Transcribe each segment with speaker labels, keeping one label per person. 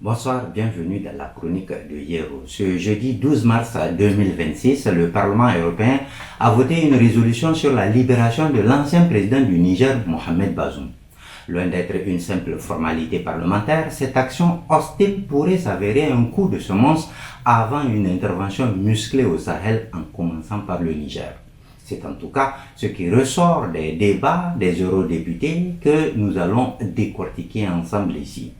Speaker 1: Bonsoir, bienvenue dans la chronique de Hiero. Ce jeudi 12 mars 2026, le Parlement européen a voté une résolution sur la libération de l'ancien président du Niger, Mohamed Bazoum. Loin d'être une simple formalité parlementaire, cette action hostile pourrait s'avérer un coup de semonce avant une intervention musclée au Sahel, en commençant par le Niger. C'est en tout cas ce qui ressort des débats des eurodéputés que nous allons décortiquer ensemble ici.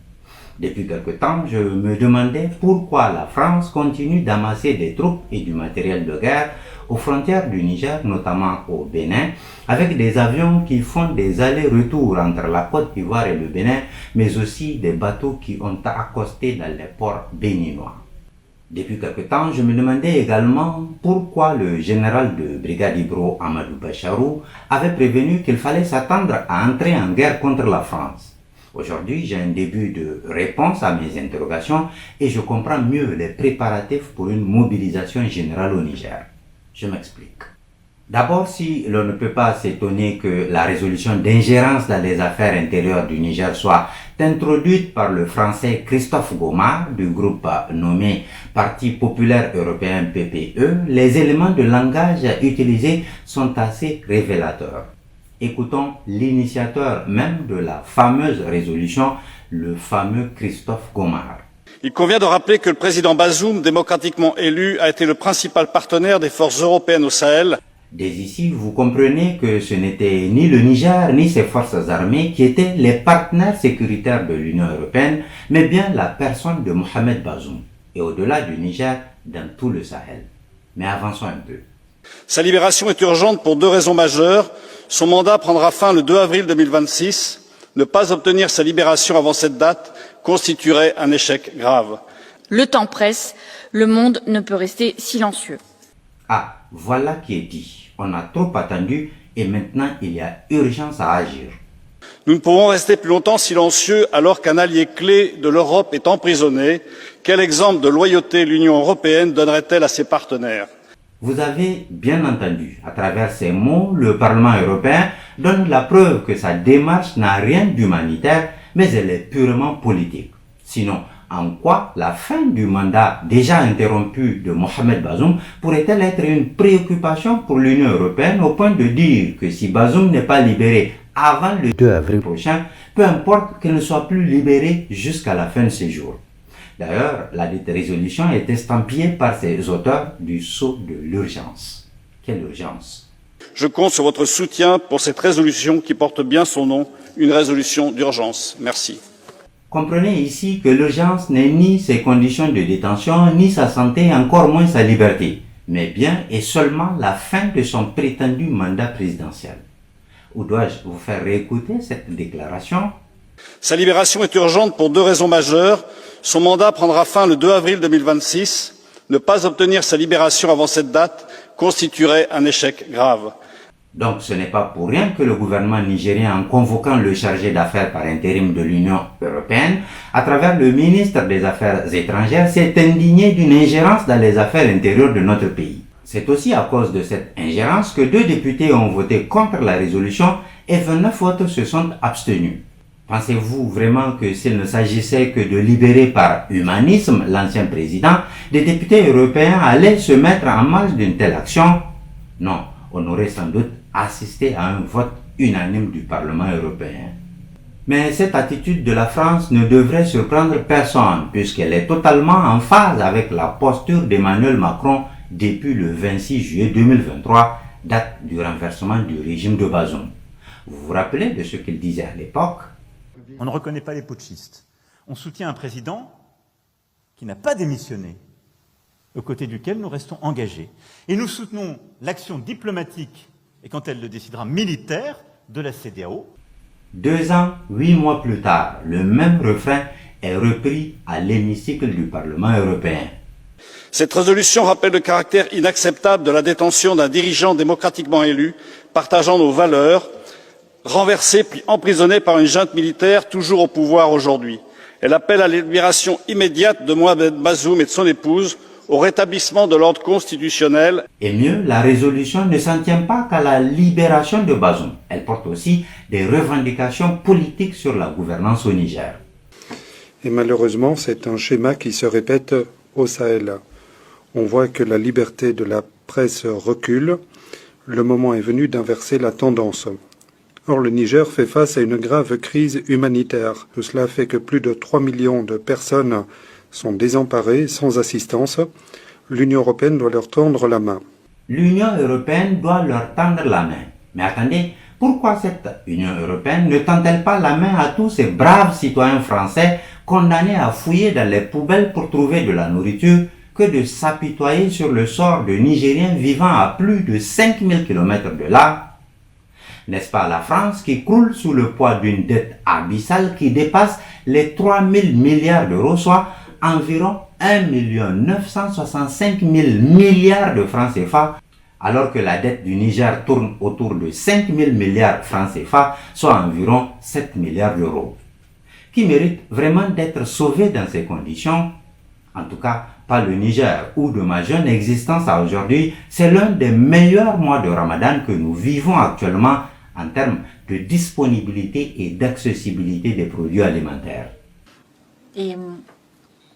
Speaker 1: Depuis quelque temps, je me demandais pourquoi la France continue d'amasser des troupes et du matériel de guerre aux frontières du Niger, notamment au Bénin, avec des avions qui font des allers-retours entre la Côte d'Ivoire et le Bénin, mais aussi des bateaux qui ont accosté dans les ports béninois. Depuis quelque temps, je me demandais également pourquoi le général de brigade Ibro Amadou Bacharou avait prévenu qu'il fallait s'attendre à entrer en guerre contre la France. Aujourd'hui, j'ai un début de réponse à mes interrogations et je comprends mieux les préparatifs pour une mobilisation générale au Niger. Je m'explique. D'abord, si l'on ne peut pas s'étonner que la résolution d'ingérence dans les affaires intérieures du Niger soit introduite par le français Christophe Gomard du groupe nommé Parti populaire européen PPE, les éléments de langage utilisés sont assez révélateurs. Écoutons l'initiateur même de la fameuse résolution, le fameux Christophe Gomard.
Speaker 2: Il convient de rappeler que le président Bazoum, démocratiquement élu, a été le principal partenaire des forces européennes au Sahel.
Speaker 1: Dès ici, vous comprenez que ce n'était ni le Niger ni ses forces armées qui étaient les partenaires sécuritaires de l'Union européenne, mais bien la personne de Mohamed Bazoum, et au-delà du Niger, dans tout le Sahel. Mais avançons un peu.
Speaker 2: Sa libération est urgente pour deux raisons majeures. Son mandat prendra fin le 2 avril 2026. Ne pas obtenir sa libération avant cette date constituerait un échec grave.
Speaker 3: Le temps presse, le monde ne peut rester silencieux.
Speaker 1: Ah, voilà qui est dit. On a trop attendu et maintenant il y a urgence à agir.
Speaker 2: Nous ne pouvons rester plus longtemps silencieux alors qu'un allié clé de l'Europe est emprisonné. Quel exemple de loyauté l'Union européenne donnerait-elle à ses partenaires ?
Speaker 1: Vous avez bien entendu, à travers ces mots, le Parlement européen donne la preuve que sa démarche n'a rien d'humanitaire, mais elle est purement politique. Sinon, en quoi la fin du mandat déjà interrompu de Mohamed Bazoum pourrait-elle être une préoccupation pour l'Union européenne au point de dire que si Bazoum n'est pas libéré avant le 2 avril prochain, peu importe qu'il ne soit plus libéré jusqu'à la fin de ses jours. D'ailleurs, la dite résolution est estampillée par ses auteurs du sceau de l'urgence. Quelle urgence!
Speaker 2: Je compte sur votre soutien pour cette résolution qui porte bien son nom, une résolution d'urgence. Merci.
Speaker 1: Comprenez ici que l'urgence n'est ni ses conditions de détention, ni sa santé, encore moins sa liberté, mais bien et seulement la fin de son prétendu mandat présidentiel. Ou dois-je vous faire réécouter cette déclaration?
Speaker 2: Sa libération est urgente pour deux raisons majeures. Son mandat prendra fin le 2 avril 2026. Ne pas obtenir sa libération avant cette date constituerait un échec grave.
Speaker 1: Donc ce n'est pas pour rien que le gouvernement nigérien, en convoquant le chargé d'affaires par intérim de l'Union européenne, à travers le ministre des Affaires étrangères, s'est indigné d'une ingérence dans les affaires intérieures de notre pays. C'est aussi à cause de cette ingérence que 2 députés ont voté contre la résolution et 29 autres se sont abstenus. Pensez-vous vraiment que s'il ne s'agissait que de libérer par humanisme l'ancien président, des députés européens allaient se mettre en marge d'une telle action? Non, on aurait sans doute assisté à un vote unanime du Parlement européen. Mais cette attitude de la France ne devrait surprendre personne, puisqu'elle est totalement en phase avec la posture d'Emmanuel Macron depuis le 26 juillet 2023, date du renversement du régime de Bazoum. Vous vous rappelez de ce qu'il disait à l'époque?
Speaker 4: On ne reconnaît pas les putschistes. On soutient un président qui n'a pas démissionné, aux côtés duquel nous restons engagés. Et nous soutenons l'action diplomatique, et quand elle le décidera, militaire, de la CEDEAO.
Speaker 1: 2 ans, 8 mois plus tard, le même refrain est repris à l'hémicycle du Parlement européen.
Speaker 2: Cette résolution rappelle le caractère inacceptable de la détention d'un dirigeant démocratiquement élu, partageant nos valeurs, renversé puis emprisonné par une junte militaire toujours au pouvoir aujourd'hui. Elle appelle à la libération immédiate de Mohamed Bazoum et de son épouse, au rétablissement de l'ordre constitutionnel.
Speaker 1: Et mieux, la résolution ne s'en tient pas qu'à la libération de Bazoum. Elle porte aussi des revendications politiques sur la gouvernance au Niger.
Speaker 5: Et malheureusement, c'est un schéma qui se répète au Sahel. On voit que la liberté de la presse recule. Le moment est venu d'inverser la tendance. Or, le Niger fait face à une grave crise humanitaire. Tout cela fait que plus de 3 millions de personnes sont désemparées, sans assistance. L'Union européenne doit leur tendre la main.
Speaker 1: L'Union européenne doit leur tendre la main. Mais attendez, pourquoi cette Union européenne ne tend-elle pas la main à tous ces braves citoyens français condamnés à fouiller dans les poubelles pour trouver de la nourriture que de s'apitoyer sur le sort de Nigériens vivant à plus de 5000 km de là? N'est-ce pas la France qui croule sous le poids d'une dette abyssale qui dépasse les 3000 milliards d'euros, soit environ 1 965 000 milliards de francs CFA, alors que la dette du Niger tourne autour de 5 000 milliards de francs CFA, soit environ 7 milliards d'euros, qui mérite vraiment d'être sauvé dans ces conditions. En tout cas, pas le Niger, où de ma jeune existence à aujourd'hui, c'est l'un des meilleurs mois de Ramadan que nous vivons actuellement en termes de disponibilité et d'accessibilité des produits alimentaires.
Speaker 6: Et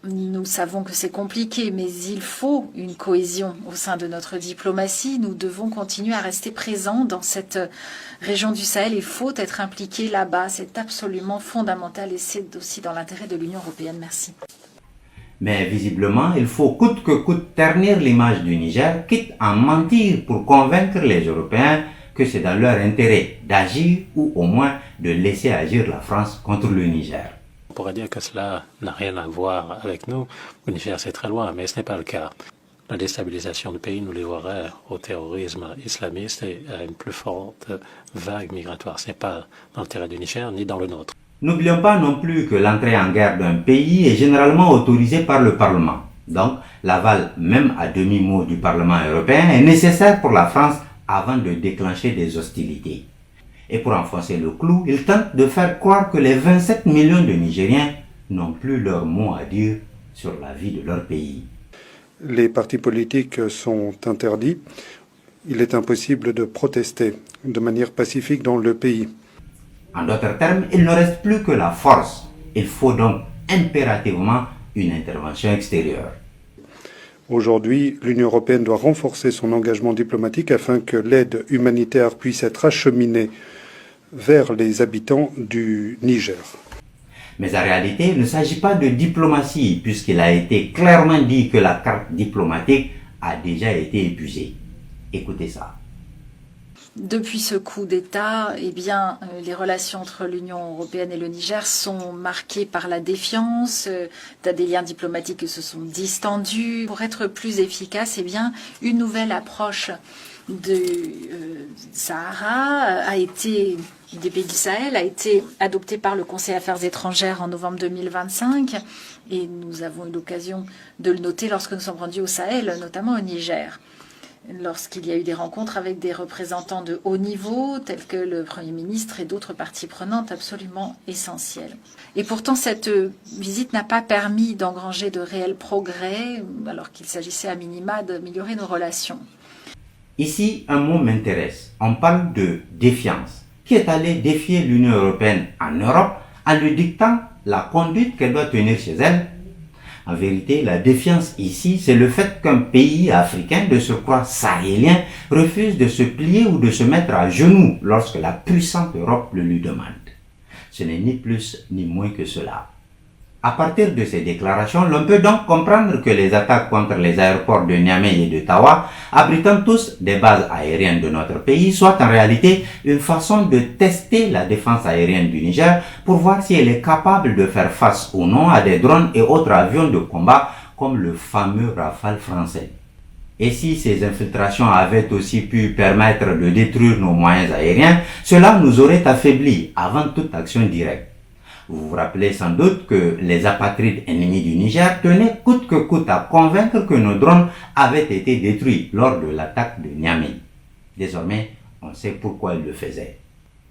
Speaker 6: nous savons que c'est compliqué, mais il faut une cohésion au sein de notre diplomatie. Nous devons continuer à rester présents dans cette région du Sahel. Il faut être impliqué là-bas. C'est absolument fondamental et c'est aussi dans l'intérêt de l'Union européenne. Merci.
Speaker 1: Mais visiblement, il faut coûte que coûte ternir l'image du Niger, quitte à mentir pour convaincre les Européens que c'est dans leur intérêt d'agir ou au moins de laisser agir la France contre le Niger.
Speaker 7: On pourrait dire que cela n'a rien à voir avec nous. Le Niger, c'est très loin, mais ce n'est pas le cas. La déstabilisation du pays nous livrerait au terrorisme islamiste et à une plus forte vague migratoire. Ce n'est pas dans l'intérêt du Niger ni dans le nôtre.
Speaker 1: N'oublions pas non plus que l'entrée en guerre d'un pays est généralement autorisée par le Parlement. Donc, l'aval même à demi-mot du Parlement européen est nécessaire pour la France avant de déclencher des hostilités. Et pour enfoncer le clou, il tente de faire croire que les 27 millions de Nigériens n'ont plus leur mot à dire sur la vie de leur pays.
Speaker 5: Les partis politiques sont interdits. Il est impossible de protester de manière pacifique dans le pays.
Speaker 1: En d'autres termes, il ne reste plus que la force. Il faut donc impérativement une intervention extérieure.
Speaker 5: Aujourd'hui, l'Union européenne doit renforcer son engagement diplomatique afin que l'aide humanitaire puisse être acheminée vers les habitants du Niger.
Speaker 1: Mais en réalité, il ne s'agit pas de diplomatie, puisqu'il a été clairement dit que la carte diplomatique a déjà été épuisée. Écoutez ça.
Speaker 6: Depuis ce coup d'État, les relations entre l'Union européenne et le Niger sont marquées par la défiance, des liens diplomatiques qui se sont distendus. Pour être plus efficace, une nouvelle approche du Sahara des pays du Sahel a été adoptée par le Conseil Affaires étrangères en novembre 2025 et nous avons eu l'occasion de le noter lorsque nous sommes rendus au Sahel, notamment au Niger. Lorsqu'il y a eu des rencontres avec des représentants de haut niveau, tels que le Premier ministre et d'autres parties prenantes absolument essentielles. Et pourtant, cette visite n'a pas permis d'engranger de réels progrès, alors qu'il s'agissait à minima d'améliorer nos relations.
Speaker 1: Ici, un mot m'intéresse. On parle de défiance. Qui est allé défier l'Union européenne en Europe en lui dictant la conduite qu'elle doit tenir chez elle? En vérité, la défiance ici, c'est le fait qu'un pays africain de surcroît sahélien refuse de se plier ou de se mettre à genoux lorsque la puissante Europe le lui demande. Ce n'est ni plus ni moins que cela. À partir de ces déclarations, l'on peut donc comprendre que les attaques contre les aéroports de Niamey et de Tawa, abritant tous des bases aériennes de notre pays, soient en réalité une façon de tester la défense aérienne du Niger pour voir si elle est capable de faire face ou non à des drones et autres avions de combat comme le fameux Rafale français. Et si ces infiltrations avaient aussi pu permettre de détruire nos moyens aériens, cela nous aurait affaiblis avant toute action directe. Vous vous rappelez sans doute que les apatrides ennemis du Niger tenaient coûte que coûte à convaincre que nos drones avaient été détruits lors de l'attaque de Niamey. Désormais, on sait pourquoi ils le faisaient.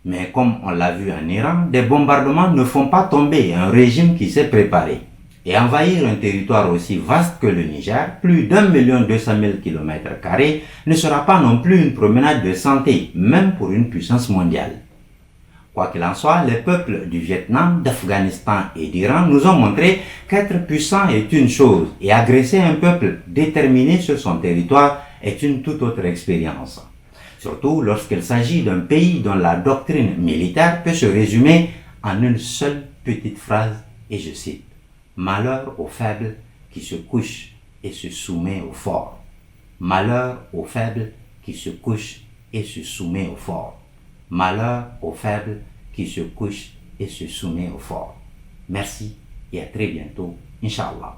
Speaker 1: Mais comme on l'a vu en Iran, des bombardements ne font pas tomber un régime qui s'est préparé. Et envahir un territoire aussi vaste que le Niger, plus d'1 200 000 km², ne sera pas non plus une promenade de santé, même pour une puissance mondiale. Quoi qu'il en soit, les peuples du Vietnam, d'Afghanistan et d'Iran nous ont montré qu'être puissant est une chose et agresser un peuple déterminé sur son territoire est une toute autre expérience. Surtout lorsqu'il s'agit d'un pays dont la doctrine militaire peut se résumer en une seule petite phrase, et je cite, « Malheur au faible qui se couche et se soumet au fort. Malheur au faible qui se couche et se soumet au fort. Malheur au faible qui se couche et se soumet au fort. » Merci et à très bientôt, Inch'Allah.